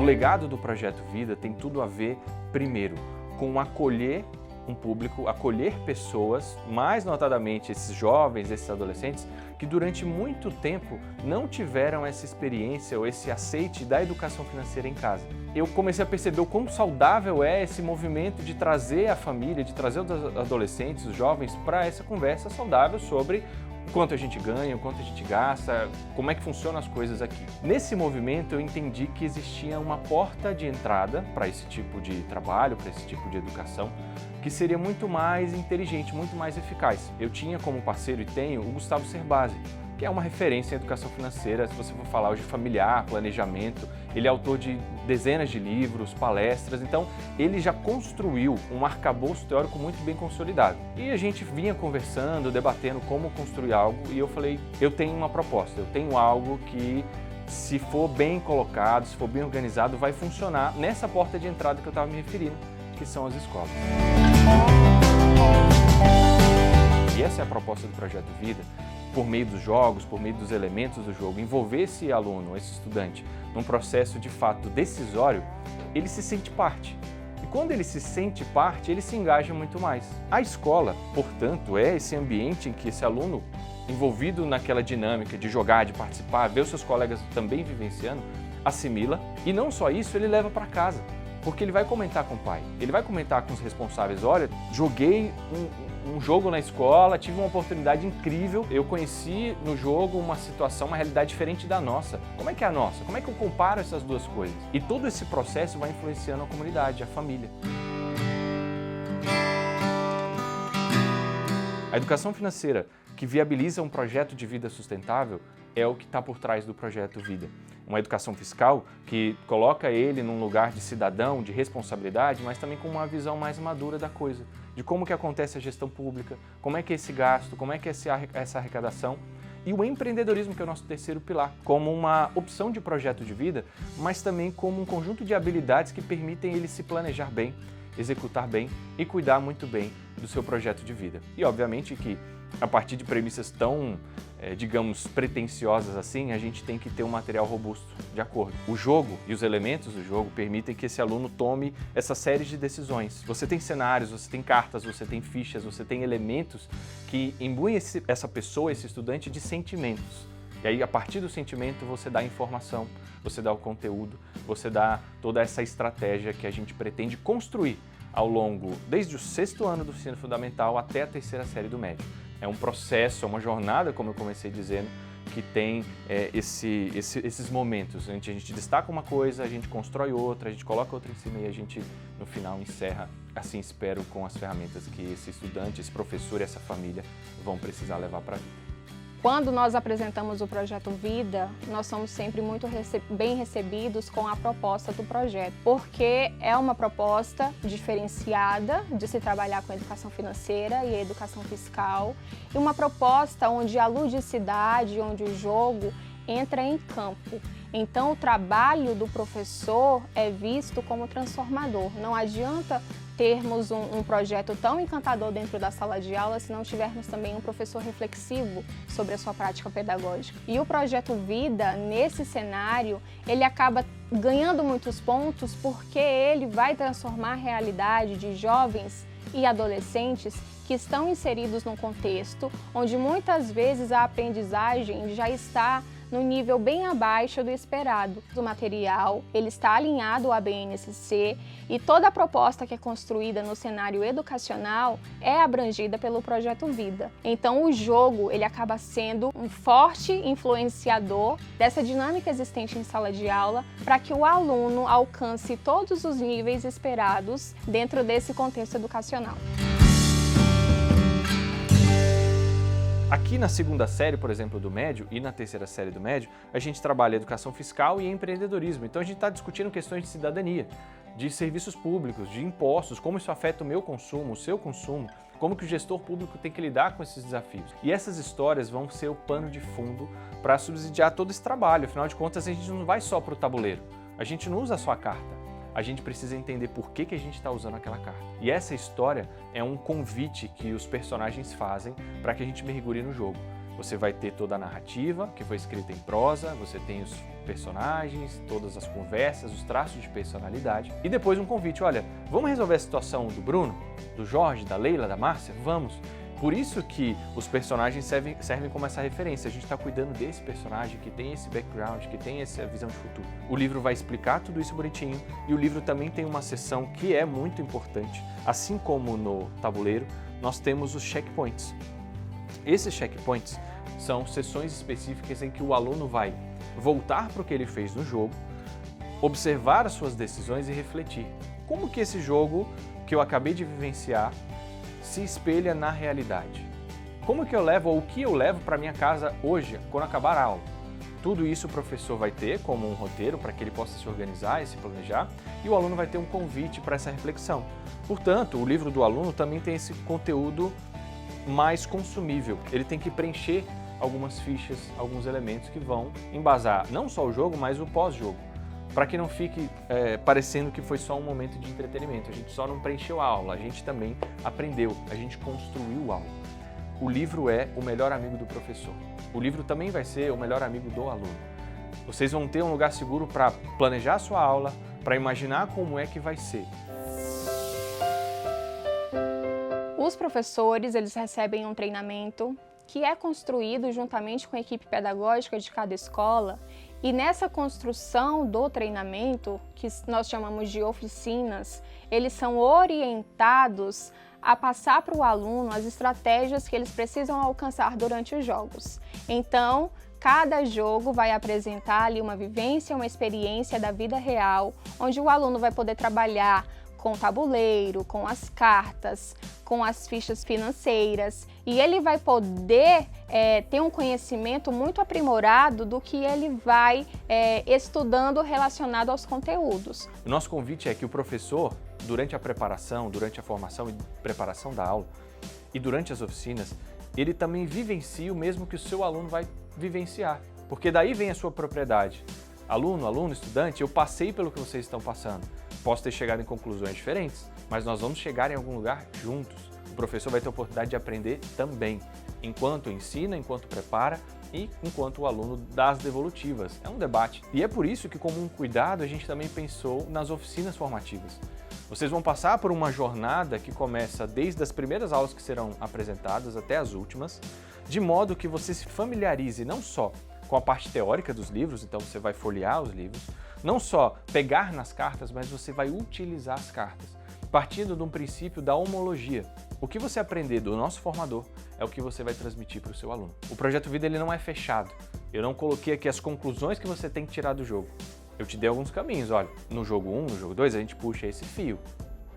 legado do Projeto Vida tem tudo a ver, primeiro, com acolher um público, acolher pessoas, mais notadamente esses jovens, esses adolescentes, que durante muito tempo não tiveram essa experiência ou esse aceite da educação financeira em casa. Eu comecei a perceber o quão saudável é esse movimento de trazer a família, de trazer os adolescentes, os jovens, para essa conversa saudável sobre o quanto a gente ganha, o quanto a gente gasta, como é que funcionam as coisas aqui. Nesse movimento eu entendi que existia uma porta de entrada para esse tipo de trabalho, para esse tipo de educação, que seria muito mais inteligente, muito mais eficaz. Eu tinha como parceiro e tenho o Gustavo Cerbasi, que é uma referência em educação financeira, se você for falar hoje de familiar, planejamento. Ele é autor de dezenas de livros, palestras, então ele já construiu um arcabouço teórico muito bem consolidado. E a gente vinha conversando, debatendo como construir algo, e eu falei, eu tenho uma proposta, eu tenho algo que, se for bem colocado, se for bem organizado, vai funcionar nessa porta de entrada que eu estava me referindo, que são as escolas. E essa é a proposta do Projeto Vida, por meio dos jogos, por meio dos elementos do jogo, envolver esse aluno, esse estudante, num processo de fato decisório, ele se sente parte. E quando ele se sente parte, ele se engaja muito mais. A escola, portanto, é esse ambiente em que esse aluno, envolvido naquela dinâmica de jogar, de participar, ver os seus colegas também vivenciando, assimila, e não só isso, ele leva para casa. Porque ele vai comentar com o pai, ele vai comentar com os responsáveis, olha, joguei um jogo na escola, tive uma oportunidade incrível, eu conheci no jogo uma situação, uma realidade diferente da nossa. Como é que é a nossa? Como é que eu comparo essas duas coisas? E todo esse processo vai influenciando a comunidade, a família. A educação financeira que viabiliza um projeto de vida sustentável é o que está por trás do Projeto Vida. Uma educação fiscal que coloca ele num lugar de cidadão, de responsabilidade, mas também com uma visão mais madura da coisa, de como que acontece a gestão pública, como é que é esse gasto, como é que é essa arrecadação, e o empreendedorismo, que é o nosso terceiro pilar, como uma opção de projeto de vida, mas também como um conjunto de habilidades que permitem ele se planejar bem, executar bem e cuidar muito bem do seu projeto de vida. E obviamente que a partir de premissas tão, digamos, pretensiosas assim, a gente tem que ter um material robusto de acordo. O jogo e os elementos do jogo permitem que esse aluno tome essa série de decisões. Você tem cenários, você tem cartas, você tem fichas, você tem elementos que imbuem essa pessoa, esse estudante, de sentimentos. E aí, a partir do sentimento, você dá a informação, você dá o conteúdo, você dá toda essa estratégia que a gente pretende construir ao longo, desde o 6º ano do ensino fundamental até a 3ª série do médio. É um processo, é uma jornada, como eu comecei dizendo, que tem esses momentos onde a gente destaca uma coisa, a gente constrói outra, a gente coloca outra em cima e a gente, no final, encerra, assim espero, com as ferramentas que esse estudante, esse professor e essa família vão precisar levar para a vida. Quando nós apresentamos o Projeto Vida, nós somos sempre muito bem recebidos com a proposta do projeto, porque é uma proposta diferenciada de se trabalhar com a educação financeira e a educação fiscal, e uma proposta onde a ludicidade, onde o jogo entra em campo. Então, o trabalho do professor é visto como transformador. Não adianta termos um projeto tão encantador dentro da sala de aula se não tivermos também um professor reflexivo sobre a sua prática pedagógica. E o Projeto Vida, nesse cenário, ele acaba ganhando muitos pontos porque ele vai transformar a realidade de jovens e adolescentes que estão inseridos num contexto onde muitas vezes a aprendizagem já está no nível bem abaixo do esperado. O material ele está alinhado à BNCC e toda a proposta que é construída no cenário educacional é abrangida pelo Projeto Vida. Então o jogo ele acaba sendo um forte influenciador dessa dinâmica existente em sala de aula para que o aluno alcance todos os níveis esperados dentro desse contexto educacional. Aqui na 2ª série, por exemplo, do médio e na 3ª série do médio, a gente trabalha educação fiscal e empreendedorismo. Então a gente está discutindo questões de cidadania, de serviços públicos, de impostos, como isso afeta o meu consumo, o seu consumo, como que o gestor público tem que lidar com esses desafios. E essas histórias vão ser o pano de fundo para subsidiar todo esse trabalho. Afinal de contas, a gente não vai só para o tabuleiro, a gente não usa só a carta. A gente precisa entender por que a gente está usando aquela carta. E essa história é um convite que os personagens fazem para que a gente mergulhe no jogo. Você vai ter toda a narrativa, que foi escrita em prosa, você tem os personagens, todas as conversas, os traços de personalidade. E depois um convite, olha, vamos resolver a situação do Bruno, do Jorge, da Leila, da Márcia? Vamos! Por isso que os personagens servem como essa referência. A gente está cuidando desse personagem que tem esse background, que tem essa visão de futuro. O livro vai explicar tudo isso bonitinho e o livro também tem uma seção que é muito importante. Assim como no tabuleiro, nós temos os checkpoints. Esses checkpoints são sessões específicas em que o aluno vai voltar para o que ele fez no jogo, observar as suas decisões e refletir. Como que esse jogo que eu acabei de vivenciar se espelha na realidade? Como que eu levo, ou o que eu levo para minha casa hoje, quando acabar a aula? Tudo isso o professor vai ter como um roteiro para que ele possa se organizar e se planejar, e o aluno vai ter um convite para essa reflexão. Portanto, o livro do aluno também tem esse conteúdo mais consumível. Ele tem que preencher algumas fichas, alguns elementos que vão embasar não só o jogo, mas o pós-jogo, para que não fique parecendo que foi só um momento de entretenimento. A gente só não preencheu a aula, a gente também aprendeu, a gente construiu algo. O livro é o melhor amigo do professor. O livro também vai ser o melhor amigo do aluno. Vocês vão ter um lugar seguro para planejar a sua aula, para imaginar como é que vai ser. Os professores, eles recebem um treinamento que é construído juntamente com a equipe pedagógica de cada escola, e nessa construção do treinamento, que nós chamamos de oficinas, eles são orientados a passar para o aluno as estratégias que eles precisam alcançar durante os jogos. Então, cada jogo vai apresentar ali uma vivência, uma experiência da vida real, onde o aluno vai poder trabalhar com o tabuleiro, com as cartas, com as fichas financeiras, e ele vai poder ter um conhecimento muito aprimorado do que ele vai estudando relacionado aos conteúdos. O nosso convite é que o professor, durante a preparação, durante a formação e preparação da aula e durante as oficinas, ele também vivencie o mesmo que o seu aluno vai vivenciar, porque daí vem a sua propriedade. Aluno, estudante, eu passei pelo que vocês estão passando. Posso ter chegado em conclusões diferentes, mas nós vamos chegar em algum lugar juntos. O professor vai ter a oportunidade de aprender também, enquanto ensina, enquanto prepara e enquanto o aluno dá as devolutivas. É um debate. E é por isso que, como um cuidado, a gente também pensou nas oficinas formativas. Vocês vão passar por uma jornada que começa desde as primeiras aulas que serão apresentadas até as últimas, de modo que você se familiarize não só com a parte teórica dos livros, então você vai folhear os livros, não só pegar nas cartas, mas você vai utilizar as cartas, partindo de um princípio da homologia. O que você aprender do nosso formador é o que você vai transmitir para o seu aluno. O Projeto Vida ele não é fechado. Eu não coloquei aqui as conclusões que você tem que tirar do jogo. Eu te dei alguns caminhos, olha, no jogo 1, no jogo 2, a gente puxa esse fio,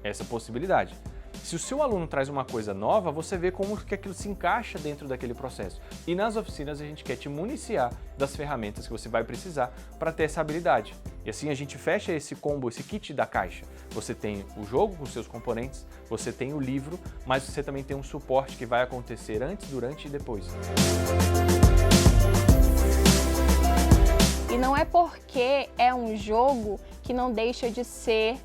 essa possibilidade. Se o seu aluno traz uma coisa nova, você vê como que aquilo se encaixa dentro daquele processo. E nas oficinas a gente quer te municiar das ferramentas que você vai precisar para ter essa habilidade. E assim a gente fecha esse combo, esse kit da caixa. Você tem o jogo com seus componentes, você tem o livro, mas você também tem um suporte que vai acontecer antes, durante e depois. E não é porque é um jogo que não deixa de ser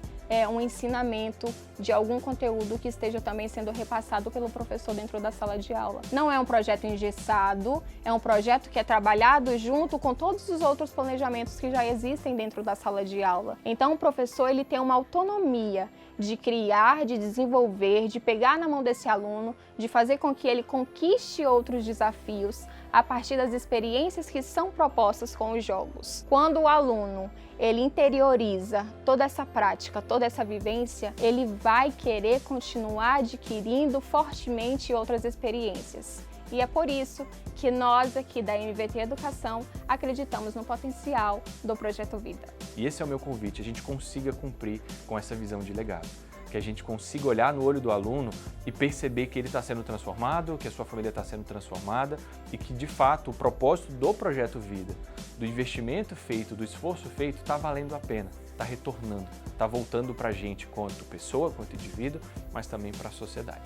um ensinamento de algum conteúdo que esteja também sendo repassado pelo professor dentro da sala de aula. Não é um projeto engessado, é um projeto que é trabalhado junto com todos os outros planejamentos que já existem dentro da sala de aula. Então o professor ele tem uma autonomia de criar, de desenvolver, de pegar na mão desse aluno, de fazer com que ele conquiste outros desafios a partir das experiências que são propostas com os jogos. Quando o aluno ele interioriza toda essa prática, toda essa vivência, ele vai querer continuar adquirindo fortemente outras experiências. E é por isso que nós aqui da MVT Educação acreditamos no potencial do Projeto Vida. E esse é o meu convite, a gente consiga cumprir com essa visão de legado. Que a gente consiga olhar no olho do aluno e perceber que ele está sendo transformado, que a sua família está sendo transformada e que, de fato, o propósito do Projeto Vida, do investimento feito, do esforço feito, está valendo a pena, está retornando, está voltando para a gente quanto pessoa, quanto indivíduo, mas também para a sociedade.